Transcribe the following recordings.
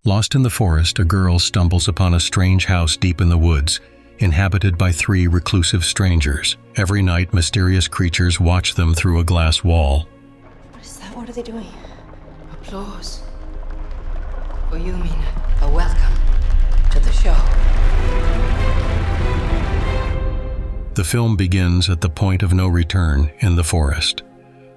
Lost in the forest, a girl stumbles upon a strange house deep in the woods, inhabited by 3 reclusive strangers. Every night, mysterious creatures watch them through a glass wall. What is that? What are they doing? Applause. For you, Mina. A welcome to the show. The film begins at the point of no return in the forest.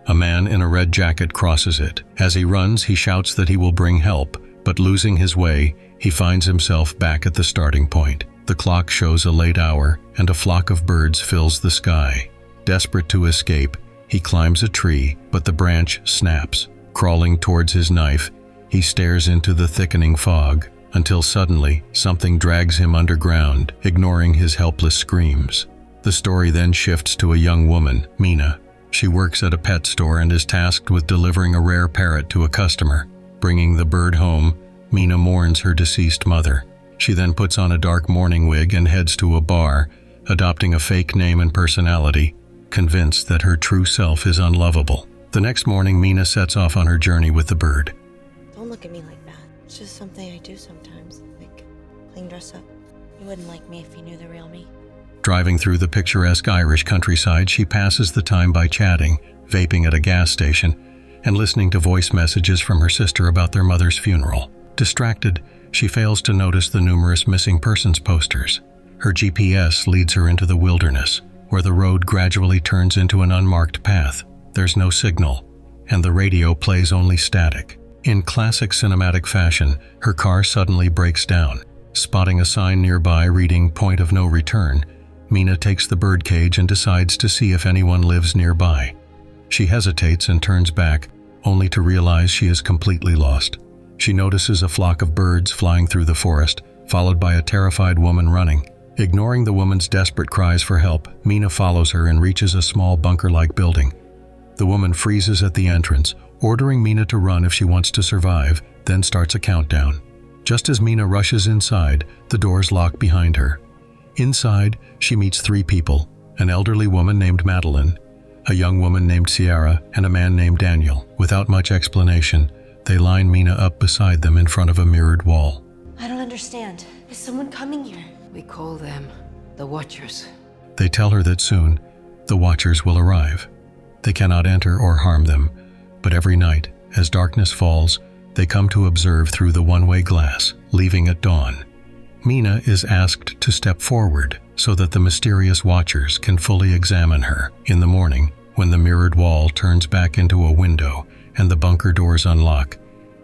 A man in a red jacket crosses it. As he runs, he shouts that he will bring help, but losing his way, he finds himself back at the starting point. The clock shows a late hour, and a flock of birds fills the sky. Desperate to escape, he climbs a tree, but the branch snaps. Crawling towards his knife, he stares into the thickening fog, until suddenly something drags him underground, ignoring his helpless screams. The story then shifts to a young woman, Mina. She works at a pet store and is tasked with delivering a rare parrot to a customer. Bringing the bird home, Mina mourns her deceased mother. She then puts on a dark mourning wig and heads to a bar, adopting a fake name and personality, convinced that her true self is unlovable. The next morning, Mina sets off on her journey with the bird. Don't look at me like that. It's just something I do sometimes, like playing dress up. You wouldn't like me if you knew the real me. Driving through the picturesque Irish countryside, she passes the time by chatting, vaping at a gas station, and listening to voice messages from her sister about their mother's funeral. Distracted, she fails to notice the numerous missing persons posters. Her GPS leads her into the wilderness, where the road gradually turns into an unmarked path. There's no signal, and the radio plays only static. In classic cinematic fashion, her car suddenly breaks down. Spotting a sign nearby reading "Point of No Return," Mina takes the birdcage and decides to see if anyone lives nearby. She hesitates and turns back, only to realize she is completely lost. She notices a flock of birds flying through the forest, followed by a terrified woman running. Ignoring the woman's desperate cries for help, Mina follows her and reaches a small bunker-like building. The woman freezes at the entrance, ordering Mina to run if she wants to survive, then starts a countdown. Just as Mina rushes inside, the doors lock behind her. Inside, she meets 3 people, an elderly woman named Meline, a young woman named Sierra, and a man named Daniel. Without much explanation, they line Mina up beside them in front of a mirrored wall. I don't understand. Is someone coming here? We call them the Watchers. They tell her that soon, the Watchers will arrive. They cannot enter or harm them, but every night, as darkness falls, they come to observe through the one-way glass, leaving at dawn. Mina is asked to step forward so that the mysterious Watchers can fully examine her. In the morning, when the mirrored wall turns back into a window and the bunker doors unlock,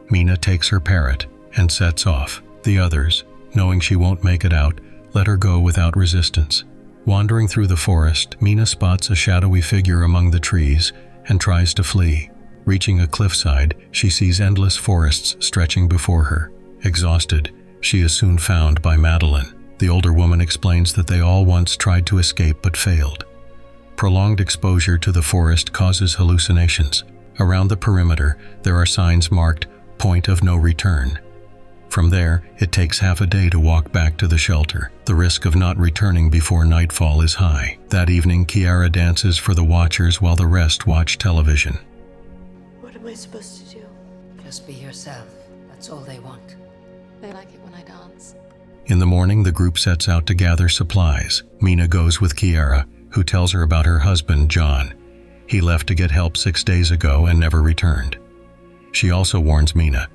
Mina takes her parrot and sets off. The others, knowing she won't make it out, let her go without resistance. Wandering through the forest, Mina spots a shadowy figure among the trees and tries to flee. Reaching a cliffside, she sees endless forests stretching before her. Exhausted, she is soon found by Meline. The older woman explains that they all once tried to escape but failed. Prolonged exposure to the forest causes hallucinations. Around the perimeter, there are signs marked "Point of No Return." From there, it takes half a day to walk back to the shelter. The risk of not returning before nightfall is high. That evening, Kiara dances for the Watchers while the rest watch television. What am I supposed to do? Just be yourself. That's all they want. They like it when I dance. In the morning, the group sets out to gather supplies. Mina goes with Kiara, who tells her about her husband, John. He left to get help 6 days ago and never returned. She also warns Mina,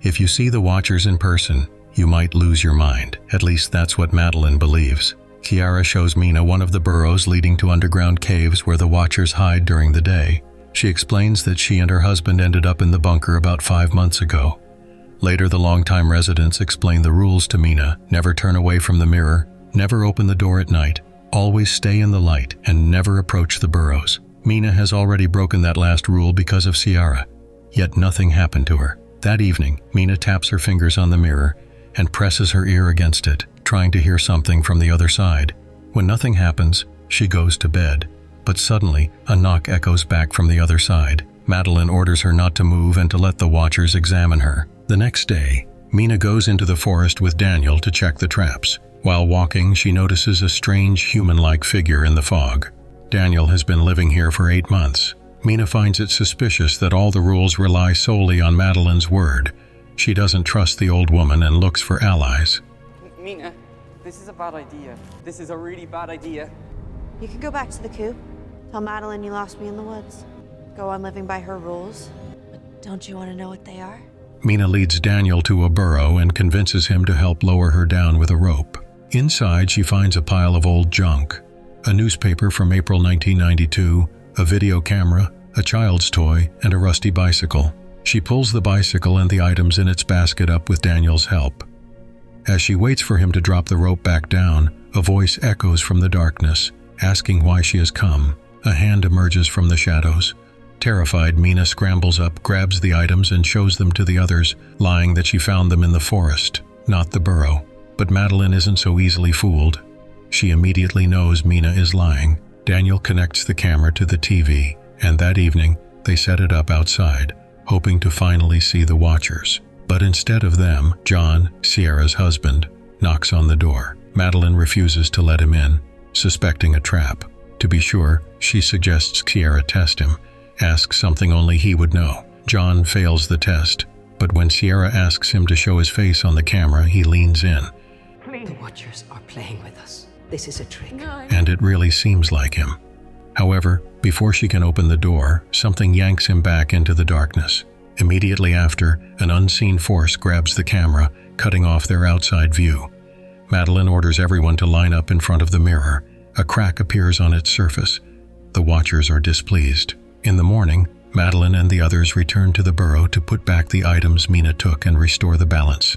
if you see the Watchers in person, you might lose your mind. At least that's what Meline believes. Kiara shows Mina one of the burrows leading to underground caves where the Watchers hide during the day. She explains that she and her husband ended up in the bunker about 5 months ago. Later, the longtime residents explain the rules to Mina: never turn away from the mirror, never open the door at night, always stay in the light, and never approach the burrows. Mina has already broken that last rule because of Sierra, yet nothing happened to her. That evening, Mina taps her fingers on the mirror and presses her ear against it, trying to hear something from the other side. When nothing happens, she goes to bed, but suddenly a knock echoes back from the other side. Meline orders her not to move and to let the Watchers examine her. The next day, Mina goes into the forest with Daniel to check the traps. While walking, she notices a strange human-like figure in the fog. Daniel has been living here for 8 months. Mina finds it suspicious that all the rules rely solely on Madeline's word. She doesn't trust the old woman and looks for allies. Mina, this is a bad idea. This is a really bad idea. You can go back to the coop. Tell Madeline you lost me in the woods. Go on living by her rules. But don't you want to know what they are? Mina leads Daniel to a burrow and convinces him to help lower her down with a rope. Inside, she finds a pile of old junk. A newspaper from April 1992, a video camera, a child's toy, and a rusty bicycle. She pulls the bicycle and the items in its basket up with Daniel's help. As she waits for him to drop the rope back down, a voice echoes from the darkness, asking why she has come. A hand emerges from the shadows. Terrified, Mina scrambles up, grabs the items, and shows them to the others, lying that she found them in the forest, not the burrow. But Madeline isn't so easily fooled. She immediately knows Mina is lying. Daniel connects the camera to the TV, and that evening, they set it up outside, hoping to finally see the watchers. But instead of them, John, Sierra's husband, knocks on the door. Madeline refuses to let him in, suspecting a trap. To be sure, she suggests Sierra test him, asks something only he would know. John fails the test, but when Sierra asks him to show his face on the camera, he leans in. The Watchers are playing with us. This is a trick. And it really seems like him. However, before she can open the door, something yanks him back into the darkness. Immediately after, an unseen force grabs the camera, cutting off their outside view. Madeline orders everyone to line up in front of the mirror. A crack appears on its surface. The Watchers are displeased. In the morning, Madeline and the others return to the burrow to put back the items Mina took and restore the balance.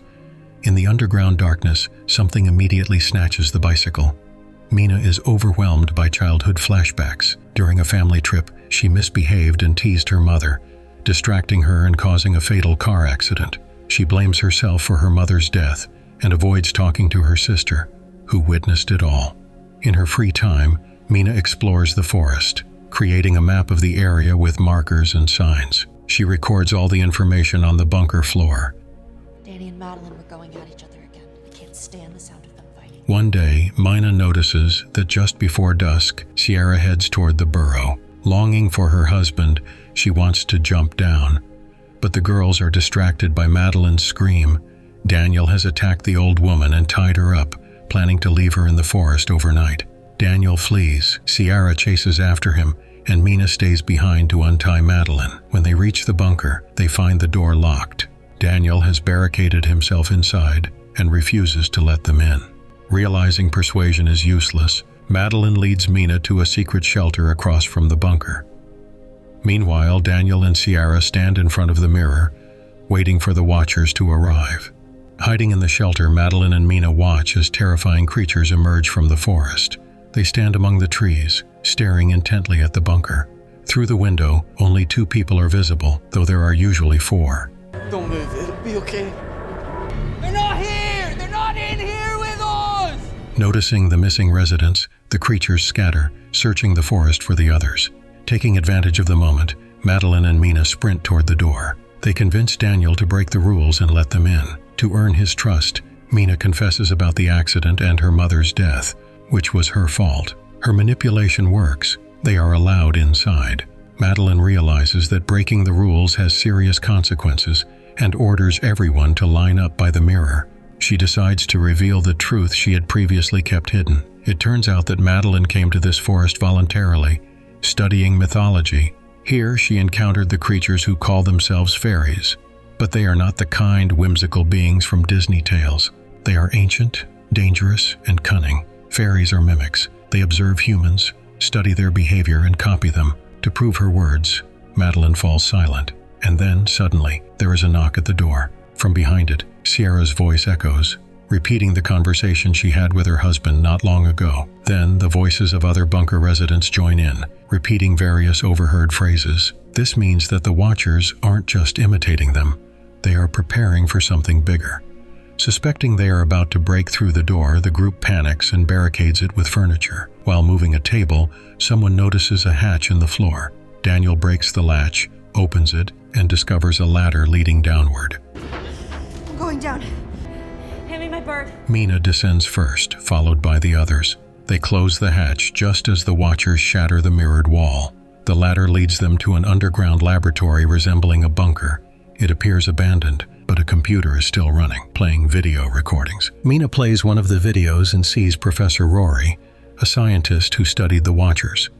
In the underground darkness, something immediately snatches the bicycle. Mina is overwhelmed by childhood flashbacks. During a family trip, she misbehaved and teased her mother, distracting her and causing a fatal car accident. She blames herself for her mother's death and avoids talking to her sister, who witnessed it all. In her free time, Mina explores the forest, creating a map of the area with markers and signs. She records all the information on the bunker floor. Danny and Madeline were going at each other again. I can't stand the sound of them fighting. One day, Mina notices that just before dusk, Sierra heads toward the burrow. Longing for her husband, she wants to jump down. But the girls are distracted by Madeline's scream. Daniel has attacked the old woman and tied her up, planning to leave her in the forest overnight. Daniel flees, Sierra chases after him, and Mina stays behind to untie Madeline. When they reach the bunker, they find the door locked. Daniel has barricaded himself inside and refuses to let them in. Realizing persuasion is useless, Madeline leads Mina to a secret shelter across from the bunker. Meanwhile, Daniel and Sierra stand in front of the mirror, waiting for the Watchers to arrive. Hiding in the shelter, Madeline and Mina watch as terrifying creatures emerge from the forest. They stand among the trees, staring intently at the bunker. Through the window, only 2 people are visible, though there are usually 4. Don't move, it'll be okay. They're not here! They're not in here with us! Noticing the missing residents, the creatures scatter, searching the forest for the others. Taking advantage of the moment, Madeline and Mina sprint toward the door. They convince Daniel to break the rules and let them in. To earn his trust, Mina confesses about the accident and her mother's death, which was her fault. Her manipulation works. They are allowed inside. Madeline realizes that breaking the rules has serious consequences and orders everyone to line up by the mirror. She decides to reveal the truth she had previously kept hidden. It turns out that Madeline came to this forest voluntarily, studying mythology. Here she encountered the creatures who call themselves fairies. But they are not the kind, whimsical beings from Disney tales. They are ancient, dangerous, and cunning. Fairies are mimics. They observe humans, study their behavior, and copy them. To prove her words, Madeline falls silent. And then, suddenly, there is a knock at the door. From behind it, Sierra's voice echoes, repeating the conversation she had with her husband not long ago. Then, the voices of other bunker residents join in, repeating various overheard phrases. This means that the Watchers aren't just imitating them. They are preparing for something bigger. Suspecting they are about to break through the door, the group panics and barricades it with furniture. While moving a table, someone notices a hatch in the floor. Daniel breaks the latch, opens it, and discovers a ladder leading downward. I'm going down. Hand me my bird. Mina descends first, followed by the others. They close the hatch just as the Watchers shatter the mirrored wall. The ladder leads them to an underground laboratory resembling a bunker. It appears abandoned, but a computer is still running, playing video recordings. Mina plays one of the videos and sees Professor Rory, a scientist who studied the Watchers.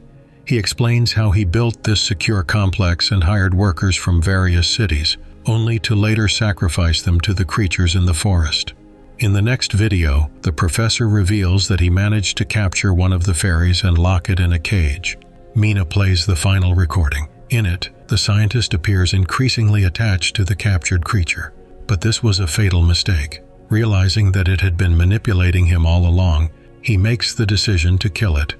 He explains how he built this secure complex and hired workers from various cities, only to later sacrifice them to the creatures in the forest. In the next video, the professor reveals that he managed to capture one of the fairies and lock it in a cage. Mina plays the final recording. In it, the scientist appears increasingly attached to the captured creature. But this was a fatal mistake. Realizing that it had been manipulating him all along, he makes the decision to kill it,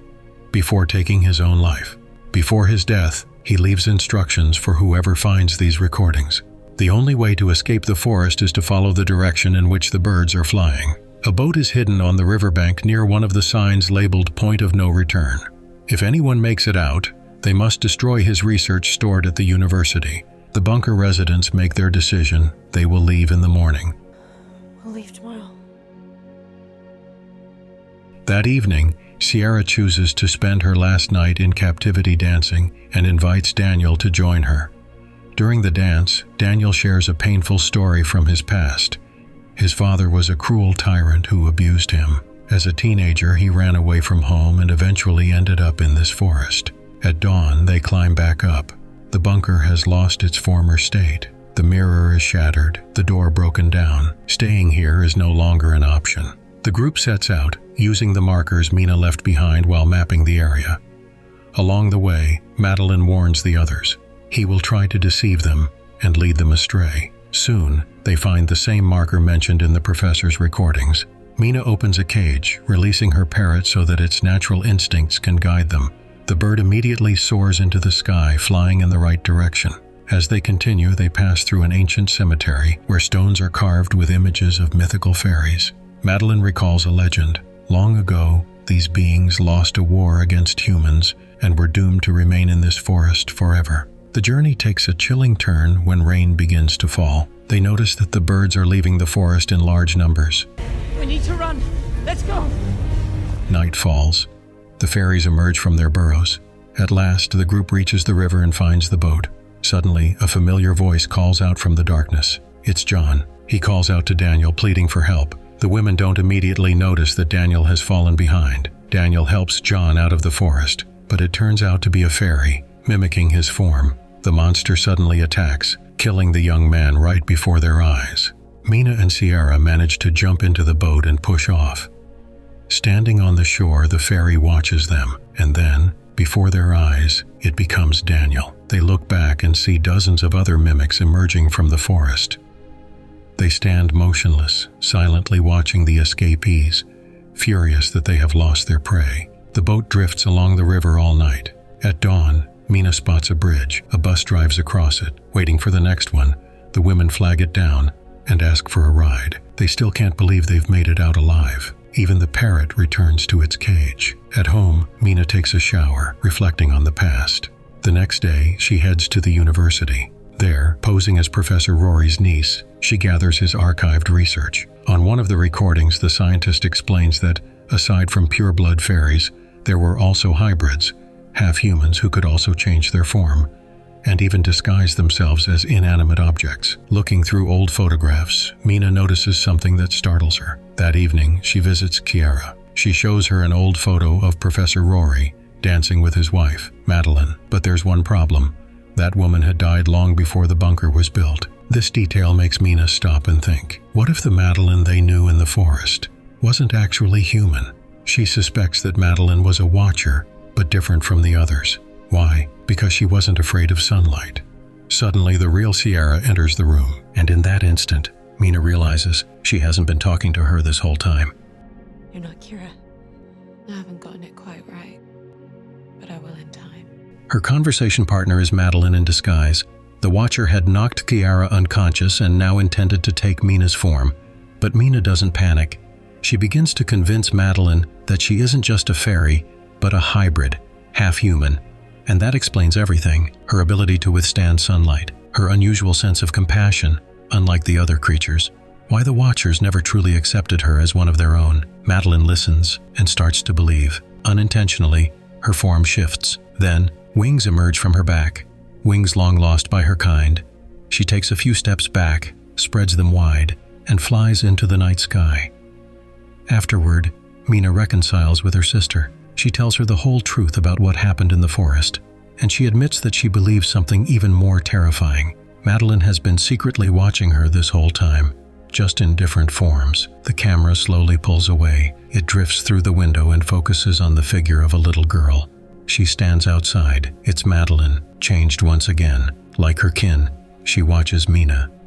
before taking his own life. Before his death, he leaves instructions for whoever finds these recordings. The only way to escape the forest is to follow the direction in which the birds are flying. A boat is hidden on the riverbank near one of the signs labeled Point of No Return. If anyone makes it out, they must destroy his research stored at the university. The bunker residents make their decision. They will leave in the morning. We'll leave tomorrow. That evening, Sierra chooses to spend her last night in captivity dancing and invites Daniel to join her. During the dance, Daniel shares a painful story from his past. His father was a cruel tyrant who abused him. As a teenager, he ran away from home and eventually ended up in this forest. At dawn, they climb back up. The bunker has lost its former state. The mirror is shattered, the door broken down. Staying here is no longer an option. The group sets out, using the markers Mina left behind while mapping the area. Along the way, Meline warns the others. He will try to deceive them and lead them astray. Soon, they find the same marker mentioned in the professor's recordings. Mina opens a cage, releasing her parrot so that its natural instincts can guide them. The bird immediately soars into the sky, flying in the right direction. As they continue, they pass through an ancient cemetery where stones are carved with images of mythical fairies. Meline recalls a legend. Long ago, these beings lost a war against humans and were doomed to remain in this forest forever. The journey takes a chilling turn when rain begins to fall. They notice that the birds are leaving the forest in large numbers. We need to run. Let's go. Night falls. The fairies emerge from their burrows. At last, the group reaches the river and finds the boat. Suddenly, a familiar voice calls out from the darkness. It's John. He calls out to Daniel, pleading for help. The women don't immediately notice that Daniel has fallen behind. Daniel helps John out of the forest, but it turns out to be a fairy, mimicking his form. The monster suddenly attacks, killing the young man right before their eyes. Mina and Sierra manage to jump into the boat and push off. Standing on the shore, the fairy watches them, and then, before their eyes, it becomes Daniel. They look back and see dozens of other mimics emerging from the forest. They stand motionless, silently watching the escapees, furious that they have lost their prey. The boat drifts along the river all night. At dawn, Mina spots a bridge. A bus drives across it. Waiting for the next one, the women flag it down and ask for a ride. They still can't believe they've made it out alive. Even the parrot returns to its cage. At home, Mina takes a shower, reflecting on the past. The next day, she heads to the university. There, posing as Professor Rory's niece, she gathers his archived research. On one of the recordings, the scientist explains that, aside from pure-blood fairies, there were also hybrids, half-humans who could also change their form, and even disguise themselves as inanimate objects. Looking through old photographs, Mina notices something that startles her. That evening, she visits Kiara. She shows her an old photo of Professor Rory dancing with his wife, Meline. But there's one problem. That woman had died long before the bunker was built. This detail makes Mina stop and think. What if the Meline they knew in the forest wasn't actually human? She suspects that Meline was a watcher, but different from the others. Why? Because she wasn't afraid of sunlight. Suddenly, the real Sierra enters the room, and in that instant, Mina realizes she hasn't been talking to her this whole time. You're not Kira. I haven't gotten it quite right, but I will in time. Her conversation partner is Meline in disguise. The Watcher had knocked Kiara unconscious and now intended to take Mina's form. But Mina doesn't panic. She begins to convince Meline that she isn't just a fairy, but a hybrid, half-human. And that explains everything: her ability to withstand sunlight, her unusual sense of compassion, unlike the other creatures. Why the Watchers never truly accepted her as one of their own. Meline listens and starts to believe. Unintentionally, her form shifts. Then, wings emerge from her back, wings long lost by her kind. She takes a few steps back, spreads them wide, and flies into the night sky. Afterward, Mina reconciles with her sister. She tells her the whole truth about what happened in the forest, and she admits that she believes something even more terrifying. Meline has been secretly watching her this whole time, just in different forms. The camera slowly pulls away. It drifts through the window and focuses on the figure of a little girl. She stands outside. It's Meline, changed once again. Like her kin, she watches Mina,